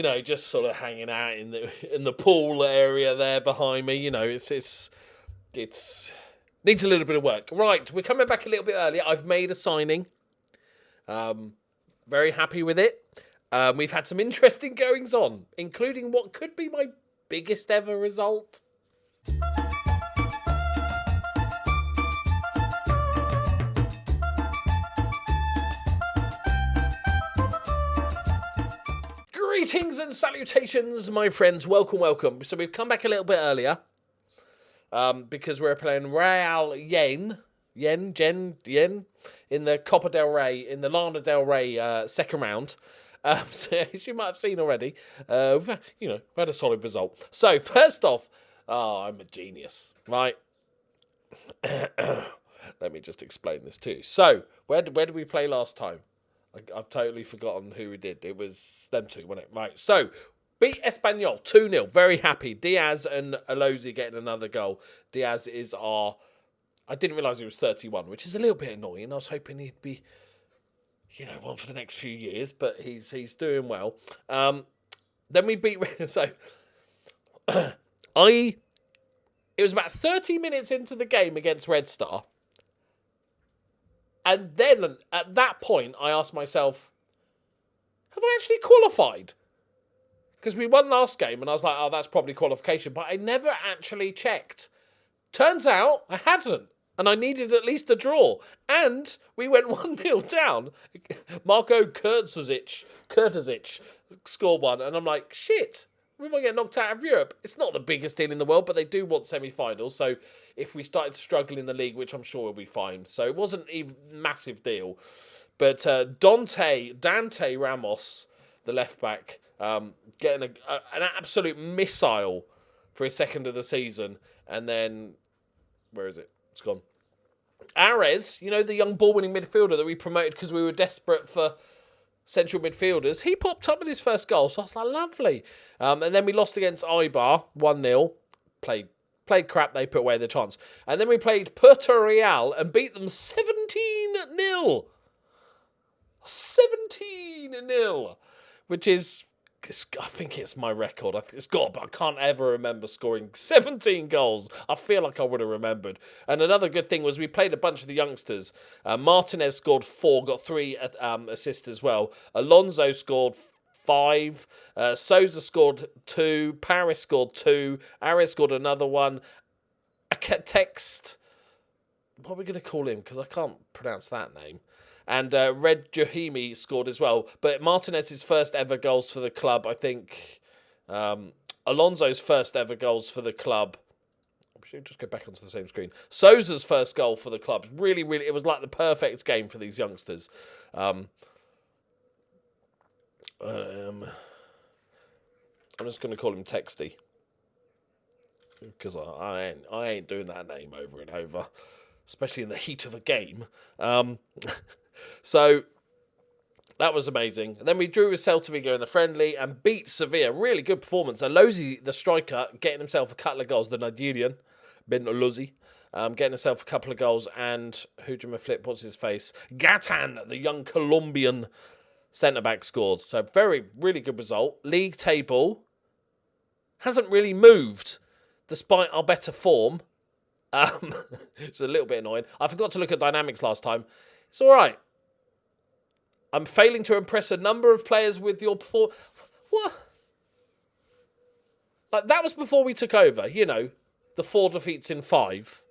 just sort of hanging out in the pool area there behind me. It's needs a little bit of work. Right, we're coming back a little bit earlier. I've made a signing. Very happy with it. We've had some interesting goings on, including what could be my biggest ever result. Greetings and salutations, my friends. Welcome. So we've come back a little bit earlier because we're playing Real Yen in the Copa del Rey, in the Lana del Rey second round. So as you might have seen already, we had a solid result. So first off, I'm a genius, right? Let me just explain this to you. So where did we play last time? I've totally forgotten who we did. It was them two, wasn't it? Right, so beat Espanyol 2-0. Very happy. Diaz and Alozi getting another goal. Diaz is I didn't realise he was 31, which is a little bit annoying. I was hoping he'd be, one for the next few years, but he's doing well. Then we beat... So, it was about 30 minutes into the game against Red Star. And then, at that point, I asked myself, have I actually qualified? Because we won last game, and I was like, oh, that's probably qualification. But I never actually checked. Turns out, I hadn't. And I needed at least a draw. And we went 1-0 down. Marko Kurtzic scored one. And I'm like, shit, we might get knocked out of Europe. It's not the biggest deal in the world, but they do want semi-finals. So if we started to struggle in the league, which I'm sure we'll be fine. So it wasn't even a massive deal. But Dante Ramos, the left-back, getting an absolute missile for his second of the season. And then, where is it? It's gone. Ares, the young ball-winning midfielder that we promoted because we were desperate for central midfielders, he popped up with his first goal. So I was like, lovely. And then we lost against Eibar, 1-0. Played crap, they put away the chance. And then we played Puerto Real and beat them 17-0. 17-0. Which is... I think it's my record. It's got, but I can't ever remember scoring 17 goals. I feel like I would have remembered. And another good thing was we played a bunch of the youngsters. Martinez scored 4, got 3 assists as well. Alonso scored 5. Sousa scored 2. Paris scored 2. Ares scored another one. Text. What are we going to call him? Because I can't pronounce that name. And Red Johimi scored as well. But Martinez's first ever goals for the club, I think. Alonso's first ever goals for the club. I should just go back onto the same screen. Sousa's first goal for the club. Really, it was like the perfect game for these youngsters. I'm just going to call him Texty. Because I ain't doing that name over and over. Especially in the heat of a game. So, that was amazing. And then we drew with Celta Vigo in the friendly and beat Sevilla. Really good performance. Alozi, the striker, getting himself a couple of goals. The Nigerian, Ben Alozi, getting himself a couple of goals. And who do you flip? What's his face? Gatan, the young Colombian centre-back, scored. So, really good result. League table hasn't really moved, despite our better form. It's a little bit annoying. I forgot to look at dynamics last time. It's all right. I'm failing to impress a number of players with your performance. What? Like, that was before we took over, the 4 defeats in 5.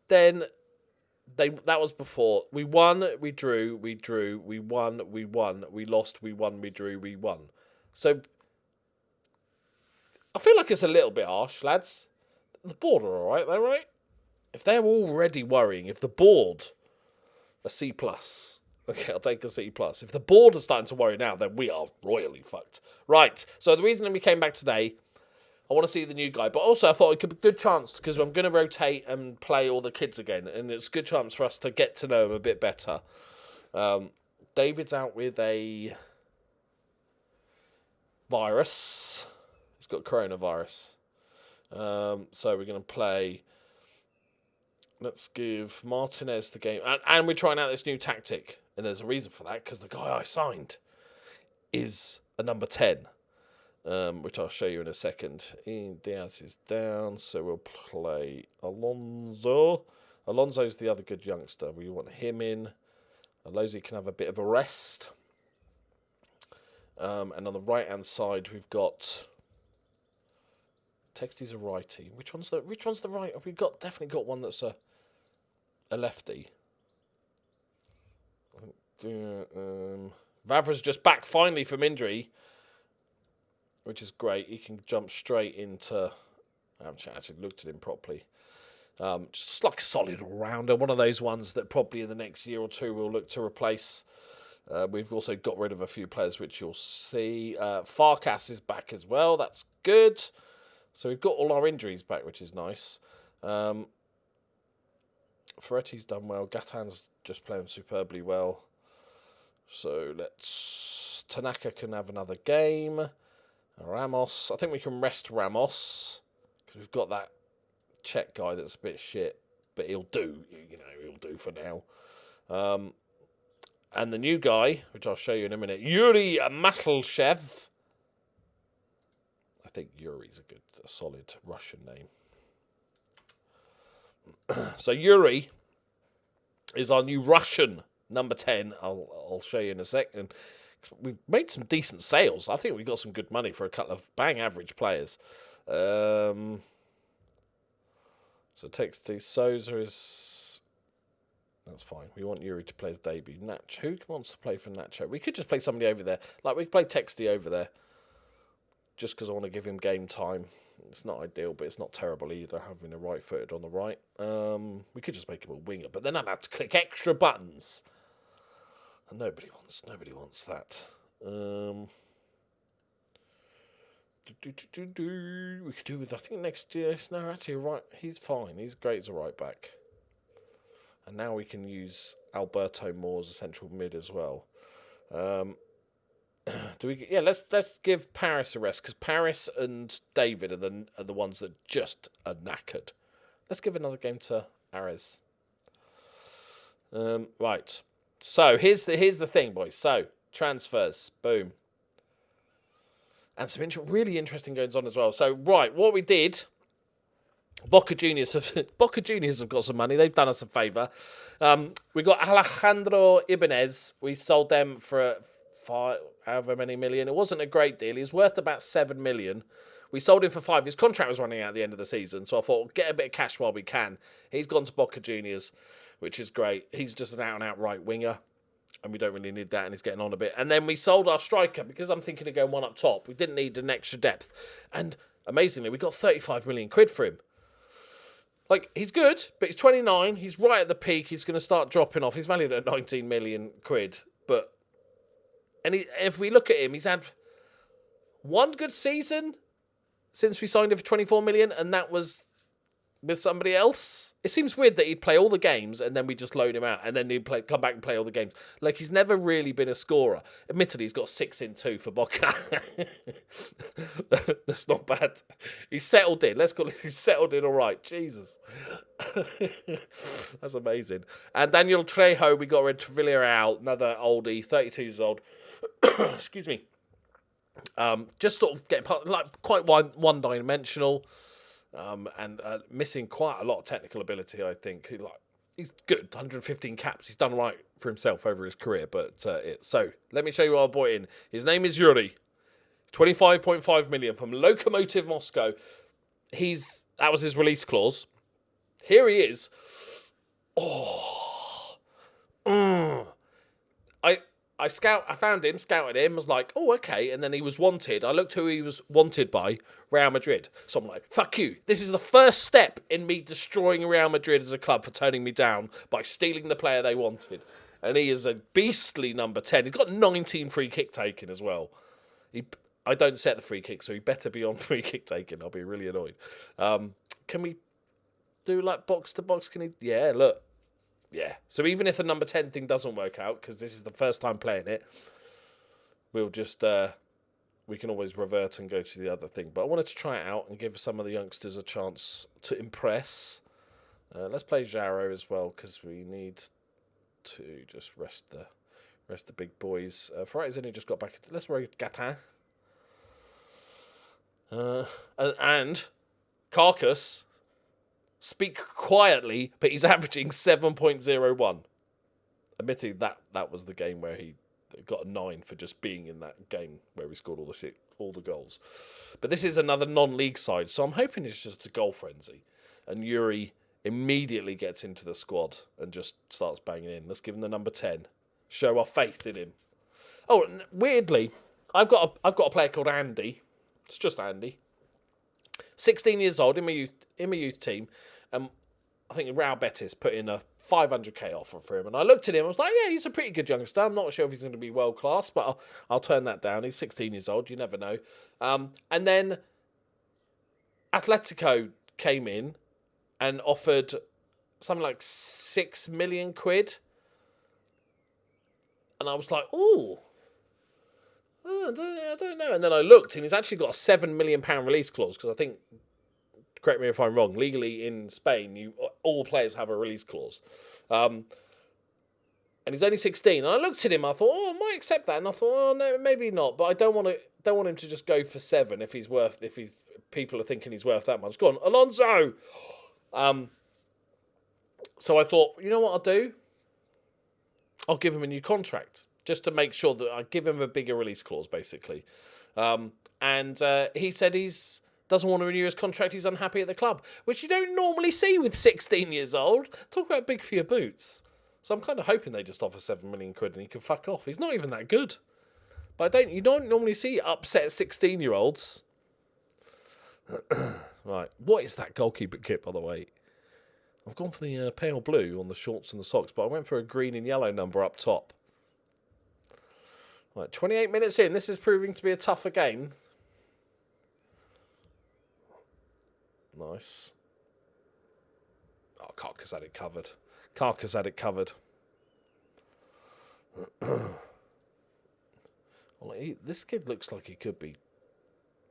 Then that was before. We won, we drew, we won, we lost, we won, we drew, we won. So, I feel like it's a little bit harsh, lads. The board are all right, though, right? If they're already worrying, if the board, a C+, okay, I'll take a C+. If the board is starting to worry now, then we are royally fucked. Right, so the reason that we came back today, I want to see the new guy, but also I thought it could be a good chance, because I'm going to rotate and play all the kids again, and it's a good chance for us to get to know them a bit better. David's out with a virus. He's got coronavirus. So we're going to play... Let's give Martinez the game. And we're trying out this new tactic. And there's a reason for that, because the guy I signed is a number 10, which I'll show you in a second. Ian Diaz is down, so we'll play Alonso. Alonso's the other good youngster. We want him in. Alosi can have a bit of a rest. And on the right-hand side, we've got... Texty's a righty. Which one's the right? We've definitely got one that's a lefty. Vavra's just back finally from injury, which is great. He can jump straight into... I haven't actually looked at him properly. Just like a solid all-rounder. One of those ones that probably in the next year or two we'll look to replace. We've also got rid of a few players, which you'll see. Farkas is back as well. That's good. So we've got all our injuries back, which is nice. Ferretti's done well. Gatan's just playing superbly well. So Tanaka can have another game. Ramos. I think we can rest Ramos, because we've got that Czech guy that's a bit shit, but he'll do. He'll do for now. And the new guy, which I'll show you in a minute, Yuri Matlshev. I think Yuri's a solid Russian name. So Yuri is our new Russian number 10. I'll show you in a second. We've made some decent sales. I think we got some good money for a couple of bang average players. So Texty Souza is... That's fine. We want Yuri to play his debut. Nacho. Who wants to play for Nacho? We could just play somebody over there. Like, we could play Texty over there. Just because I want to give him game time. It's not ideal, but it's not terrible either, having a right-footed on the right. We could just make him a winger, but then I'd have to click extra buttons. And nobody wants that. We could do with, I think, next year. No, actually, right. He's fine. He's great as a right back. And now we can use Alberto more as a central mid as well. Let's give Paris a rest, because Paris and David are the ones that just are knackered. Let's give another game to Ares. Right. So here's the thing, boys. So transfers, boom, and some really interesting goings on as well. So right, what we did. Boca Juniors have got some money. They've done us a favour. We got Alejandro Ibanez. We sold them for however many million. It wasn't a great deal. He was worth about 7 million. We sold him for 5. His contract was running out at the end of the season, so I thought, get a bit of cash while we can. He's gone to Boca Juniors, which is great. He's just an out-and-out right winger, and we don't really need that, and he's getting on a bit. And then we sold our striker, because I'm thinking of going one up top. We didn't need an extra depth. And amazingly, we got 35 million quid for him. Like, he's good, but he's 29. He's right at the peak. He's going to start dropping off. He's valued at 19 million quid. If we look at him, he's had one good season since we signed him for 24 million, and that was with somebody else. It seems weird that he'd play all the games and then we just load him out and then he'd come back and play all the games. Like, he's never really been a scorer. Admittedly, he's got 6 in 2 for Boca. That's not bad. He's settled in. Let's call it, he's settled in all right. Jesus. That's amazing. And Daniel Trejo, we got rid of Villarreal, another oldie, 32 years old. Excuse me. Just sort of getting like quite one-dimensional. And missing quite a lot of technical ability, I think. He's good, 115 caps. He's done right for himself over his career. So, let me show you what I bought in. His name is Yuri. 25.5 million from Lokomotiv Moscow. That was his release clause. Here he is. I found him, scouted him, was like, oh, okay, and then he was wanted. I looked who he was wanted by, Real Madrid. So I'm like, fuck you. This is the first step in me destroying Real Madrid as a club for turning me down by stealing the player they wanted. And he is a beastly number 10. He's got 19 free kick taking as well. I don't set the free kick, so he better be on free kick taking. I'll be really annoyed. Can we do like box to box? Can he? Yeah, look. Yeah, so even if the number 10 thing doesn't work out, because this is the first time playing it, we'll just, we can always revert and go to the other thing. But I wanted to try it out and give some of the youngsters a chance to impress. Let's play Jaro as well, because we need to just rest Rest of the big boys. Ferrari's only just got back. Let's roll Gatin. And Carcass, speak quietly, but he's averaging 7.01. Admittedly, that was the game where he got a 9 for just being in that game where he scored all the goals. But this is another non-league side, so I'm hoping it's just a goal frenzy. And Yuri immediately gets into the squad and just starts banging in. Let's give him the number 10. Show our faith in him. Oh, weirdly, I've got a player called Andy. It's just Andy. 16 years old in my youth team. I think Real Betis put in a 500k offer for him. And I looked at him, I was like, yeah, he's a pretty good youngster. I'm not sure if he's going to be world class, but I'll turn that down. He's 16 years old, you never know. And then Atletico came in and offered something like 6 million quid. And I was like, ooh. Oh, I don't know. And then I looked, and he's actually got a £7 million release clause, because I think, correct me if I'm wrong, legally in Spain, all players have a release clause. And he's only 16. And I looked at him, I thought, oh, I might accept that. And I thought, oh, no, maybe not. But I don't want him to just go for 7 if people are thinking he's worth that much. Go on, Alonso! So I thought, you know what I'll do? I'll give him a new contract, just to make sure that I give him a bigger release clause, basically. And he said doesn't want to renew his contract. He's unhappy at the club, which you don't normally see with 16 years old. Talk about big for your boots. So I'm kind of hoping they just offer 7 million quid and he can fuck off. He's not even that good. But you don't normally see upset 16-year-olds. Right. What is that goalkeeper kit, by the way? I've gone for the pale blue on the shorts and the socks, but I went for a green and yellow number up top. Right, 28 minutes in. This is proving to be a tougher game. Nice. Oh, Carcass had it covered. Well, this kid looks like he could be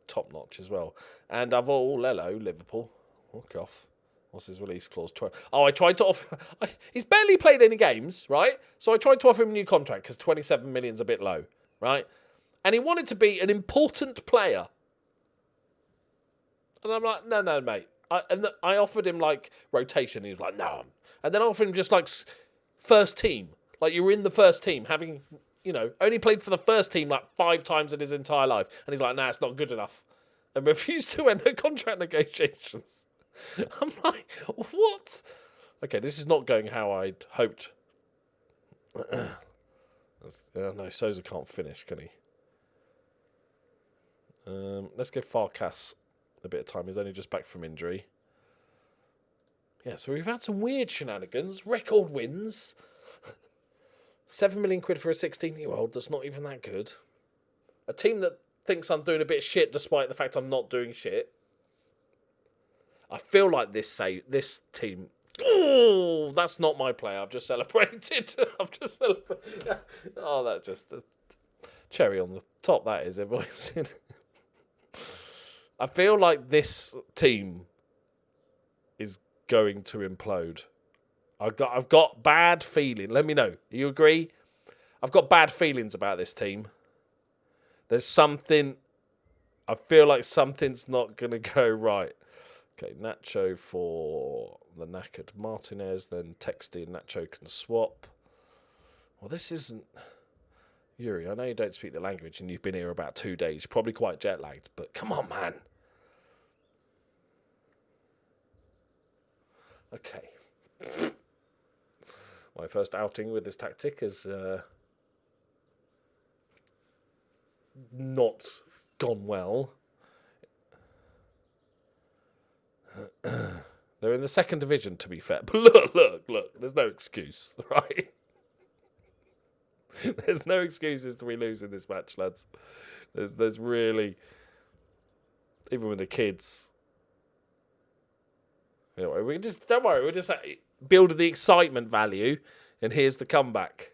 top-notch as well. And hello, Liverpool. Walk off. What's his release clause? I tried to offer... He's barely played any games, right? So I tried to offer him a new contract because 27 million's a bit low, right? And he wanted to be an important player. And I'm like, no, mate. I offered him, like, rotation. He was like, no. And then I offered him just, like, first team. Like, you were in the first team, having, only played for the first team, like, 5 times in his entire life. And he's like, nah, it's not good enough. And refused to enter contract negotiations. I'm like, what? Okay, this is not going how I'd hoped. No, Sousa can't finish, can he? Let's give Farkas a bit of time. He's only just back from injury. Yeah, so we've had some weird shenanigans. Record wins. 7 million quid for a 16-year-old that's not even that good. A team that thinks I'm doing a bit of shit despite the fact I'm not doing shit. I feel like this team... Oh, that's not my play. I've just celebrated. Oh, that's just a cherry on the top, that is. I feel like this team is going to implode. I've got bad feeling. Let me know. You agree? I've got bad feelings about this team. There's something... I feel like something's not going to go right. Okay, Nacho for the knackered Martinez, then Texty and Nacho can swap. Well, this isn't... Yuri, I know you don't speak the language and you've been here about 2 days. You're probably quite jet-lagged, but come on, man. Okay. My first outing with this tactic has not gone well. They're in the second division, to be fair. But look. There's no excuse, right? There's no excuses to we lose in this match, lads. There's really... Even with the kids... Anyway, don't worry, we'll just build the excitement value, and here's the comeback.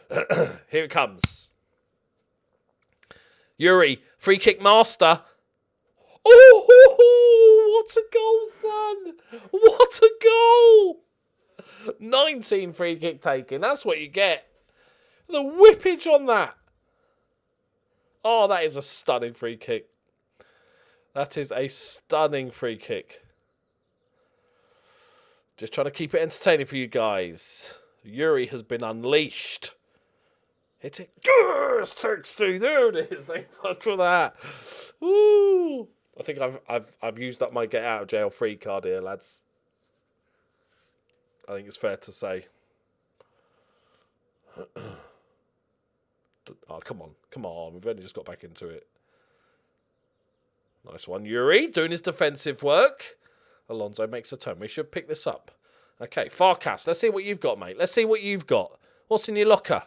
Here it comes. Yuri, free kick master. Oh, what a goal, son! What a goal! 19 free kick taking. That's what you get. The whippage on that. Oh, that is a stunning free kick. That is a stunning free kick. Just trying to keep it entertaining for you guys. Yuri has been unleashed. Hit it. Yes, Texty. There it is. Thank fuck for that. Woo. I think I've used up my get out of jail free card here, lads. I think it's fair to say. Oh, come on. Come on. We've only just got back into it. Nice one. Yuri doing his defensive work. Alonso makes a turn. We should pick this up. Okay, Farkas. Let's see what you've got, mate. Let's see what you've got. What's in your locker?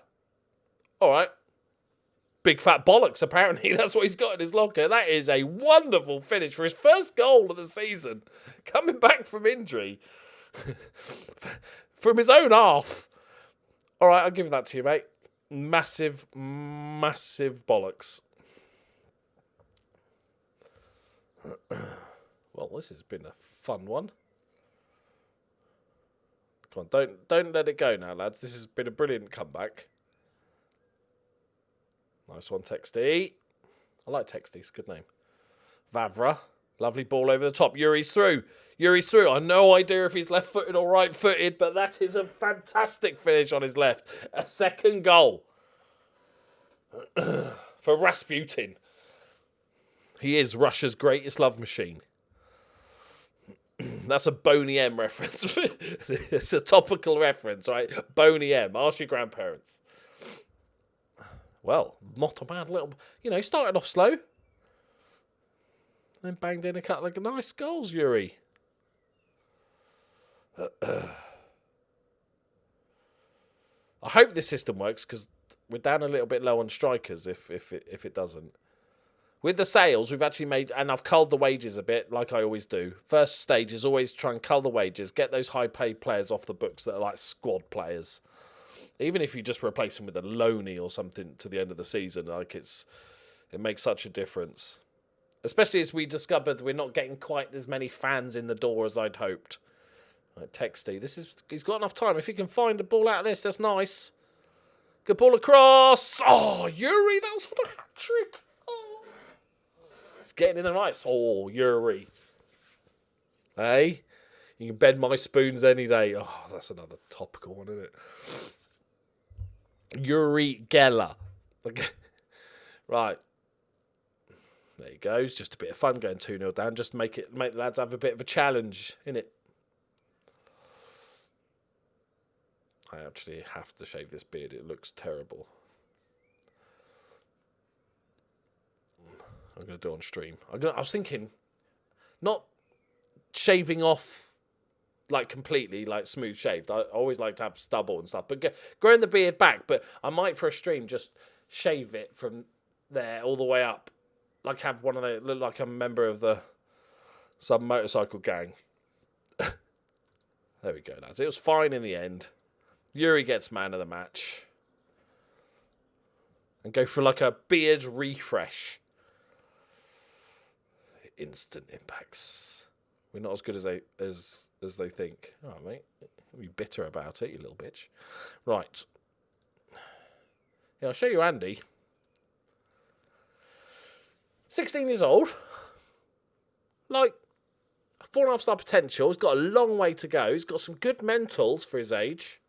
All right. Big fat bollocks, apparently. That's what he's got in his locker. That is a wonderful finish for his first goal of the season. Coming back from injury. From his own half. All right, I'll give that to you, mate. Massive, massive bollocks. Well, this has been a fun one. Come on, don't let it go now, lads. This has been a brilliant comeback. Nice one, Texty. I like Texty. It's a good name. Vavra. Lovely ball over the top. Yuri's through. Yuri's through. I have no idea if he's left-footed or right-footed, but that is a fantastic finish on his left. A second goal for Rasputin. He is Russia's greatest love machine. That's a Boney M reference. It's a topical reference, right? Boney M. Ask your grandparents. Well, not a bad little... You know, started off slow. Then banged in a couple of nice goals, Yuri. I hope this system works, because we're down a little bit low on strikers if it doesn't. With the sales, we've actually made... And I've culled the wages a bit, like I always do. First stage is always try and cull the wages. Get those high-paid players off the books that are like squad players. Even if you just replace them with a loanee or something to the end of the season, like it makes such a difference. Especially as we discovered we're not getting quite as many fans in the door as I'd hoped. Right, Texty. He's got enough time. If he can find a ball out of this, that's nice. Good ball across. Oh, Yuri, that was for the hat-trick. Oh. He's getting in the rights. Oh, Yuri. Hey? You can bend my spoons any day. Oh, that's another topical one, isn't it? Yuri Geller. Okay. Right. There he goes. Just a bit of fun going 2-0 down. Just make the lads have a bit of a challenge, innit? I actually have to shave this beard. It looks terrible. I'm going to do it on stream. I was thinking, not shaving off like completely, like smooth shaved. I always like to have stubble and stuff, but growing the beard back. But I might for a stream just shave it from there all the way up, like have one of the look like I'm a member of some motorcycle gang. There we go, lads. It was fine in the end. Yuri gets man of the match, and go for like a beard refresh. Instant impacts. We're not as good as they think. Oh, mate. Be bitter about it, you little bitch. Right. Yeah, I'll show you Andy. 16 years old. Like, 4.5-star potential. He's got a long way to go. He's got some good mentals for his age.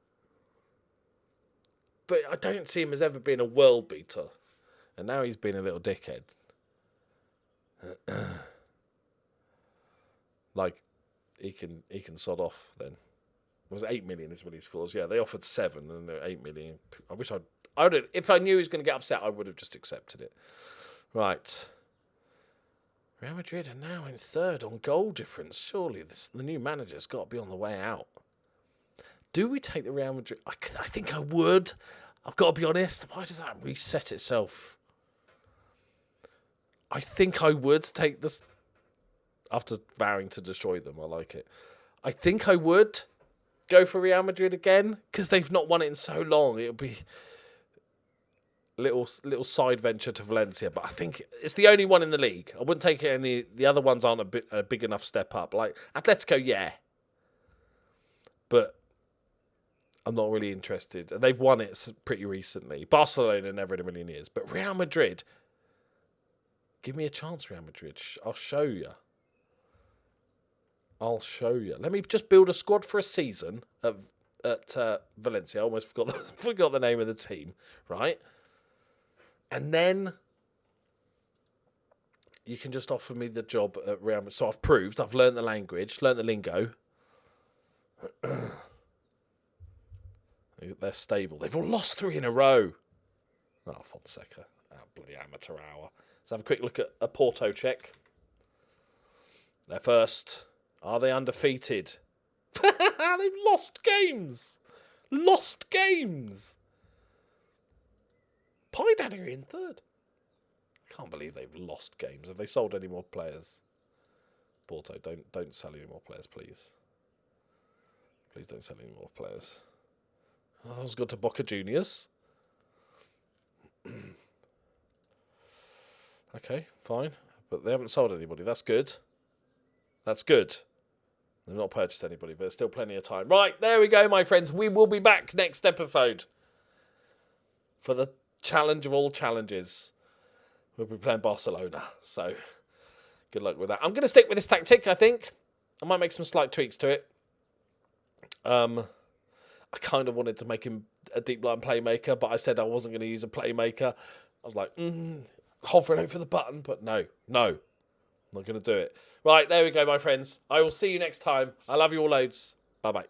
But I don't see him as ever being a world beater. And now he's been a little dickhead. Like, he can sod off then. It was 8 million is what he scores. Yeah, they offered 7 and they're 8 million. I wish I would. If I knew he was going to get upset, I would have just accepted it. Right. Real Madrid are now in third on goal difference. Surely the new manager's got to be on the way out. Do we take the Real Madrid? I think I would. I've got to be honest. Why does that reset itself? I think I would take this. After vowing to destroy them, I like it. I think I would go for Real Madrid again, because they've not won it in so long. It'll be a little side venture to Valencia, but I think it's the only one in the league. I wouldn't take any. The other ones aren't a big enough step up. Like Atletico, yeah. But I'm not really interested. And they've won it pretty recently. Barcelona, never in a million years. But Real Madrid, give me a chance, Real Madrid. I'll show you. Let me just build a squad for a season at Valencia. I almost forgot the name of the team, right? And then you can just offer me the job at Real Madrid. So I've learned the language, learned the lingo. They're stable. They've all lost 3 in a row. Oh, Fonseca. Bloody amateur hour. Let's have a quick look at a Porto check. They're first. Are they undefeated? They've lost games. Pie Daddy are in third. I can't believe they've lost games. Have they sold any more players? Porto, don't sell any more players, please. Please don't sell any more players. Oh, that was good to Boca Juniors. Okay, fine. But they haven't sold anybody. That's good. They've not purchased anybody, but there's still plenty of time. Right, there we go, my friends. We will be back next episode for the challenge of all challenges. We'll be playing Barcelona, so good luck with that. I'm going to stick with this tactic, I think. I might make some slight tweaks to it. I kind of wanted to make him a deep line playmaker, but I said I wasn't going to use a playmaker. I was like, hovering over the button, but no, I'm not going to do it. Right, there we go, my friends. I will see you next time. I love you all loads. Bye-bye.